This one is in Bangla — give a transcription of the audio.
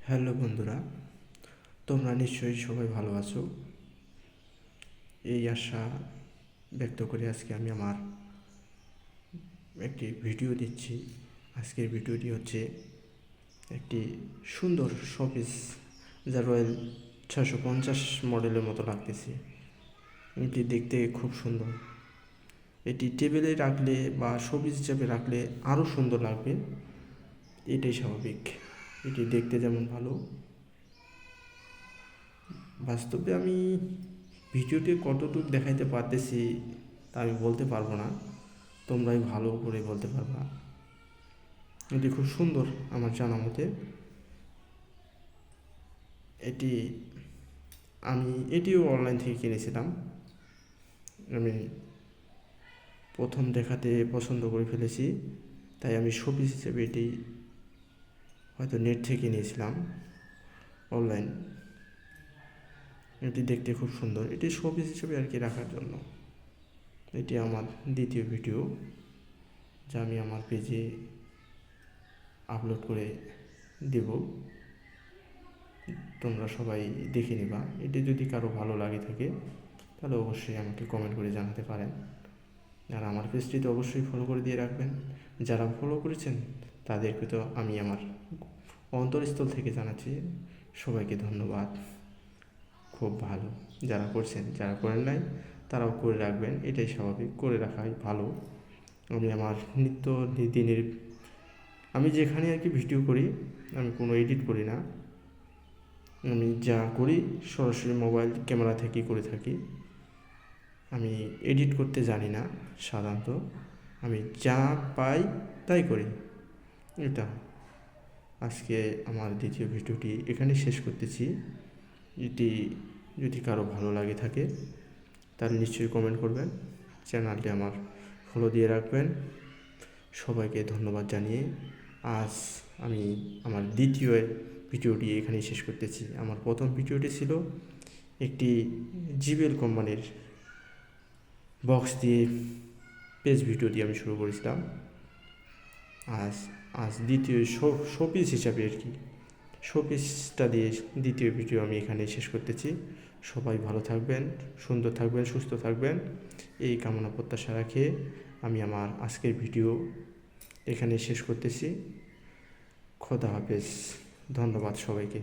হ্যালো বন্ধুরা, তোমরা নিশ্চয়ই সবাই ভালো আছো। এই আশা ব্যক্ত করে আজকে আমি আমার একটি ভিডিও দিচ্ছি। আজকের ভিডিওটি হচ্ছে একটি সুন্দর শোপিস, যা রয়্যাল 650 মডেলের মতো লাগতেছে। এটি দেখতে খুব সুন্দর। এটি টেবিলে রাখলে বা শোপিস হিসাবে রাখলে আরও সুন্দর লাগবে, এটাই স্বাভাবিক। এটি দেখতে যেমন ভালো, বাস্তবে আমি ভিডিওটি কতটুকু দেখাইতে পারতেছি তা আমি বলতে পারবো না, তোমরাই ভালো করে বলতে পারবা। এটি খুব সুন্দর আমার জানা মতে। এটি এটিও অনলাইন থেকে কিনেছিলাম। আমি প্রথম দেখাতে পছন্দ করে ফেলেছি, তাই আমি শোপিস হিসেবে এটি হয়তো নেট থেকে নিয়েছিলাম অনলাইন। এটি দেখতে খুব সুন্দর, এটি শোপিস হিসেবে আর কি রাখার জন্য। এটি আমার দ্বিতীয় ভিডিও, যা আমি আমার পেজে আপলোড করে দেব। তোমরা সবাই দেখে নিবা। এটি যদি কারো ভালো লাগে থাকে তাহলে অবশ্যই আমাকে কমেন্ট করে জানাতে পারেন। আর আমার পেজটি তো অবশ্যই ফলো করে দিয়ে রাখবেন। যারা ফলো করেছেন তাদেরকে তো আমি আমার অন্তরস্থল থেকে জানাচ্ছি সবাইকে ধন্যবাদ। খুব ভালো যারা করছেন, যারা করেন নাই তারাও করে রাখবেন, এটাই স্বাভাবিক, করে রাখাই ভালো। আমি আমার নিত্য দিনের আমি যেখানে আর কি ভিডিও করি, আমি কোনো এডিট করি না। আমি যা করি সরাসরি মোবাইল ক্যামেরা থেকেই করে থাকি। আমি এডিট করতে জানি না সাধারণত, আমি যা পাই তাই করি। এটা আজকে আমার দ্বিতীয় ভিডিওটি এখানে শেষ করতেছি। এটি যদি কারো ভালো লাগে থাকে তাহলে নিশ্চয়ই কমেন্ট করবেন, চ্যানেলটি আমার ফলো দিয়ে রাখবেন। সবাইকে ধন্যবাদ জানিয়ে আজ আমি আমার দ্বিতীয় ভিডিওটি এখানেই শেষ করতেছি। আমার প্রথম ভিডিওটি ছিল একটি জিবিএল কোম্পানির বক্স দিয়ে পেজ ভিডিও দিয়ে আমি শুরু করেছিলাম। আজ দ্বিতীয় শোপিস হিসাবে আর কি শোপিসটা দিয়ে দ্বিতীয় ভিডিও আমি এখানে শেষ করতেছি। সবাই ভালো থাকবেন, সুন্দর থাকবেন, সুস্থ থাকবেন, এই কামনা প্রত্যাশা রাখে আমি আমার আজকের ভিডিও এখানে শেষ করতেছি। খোদা হাফেজ, ধন্যবাদ সবাইকে।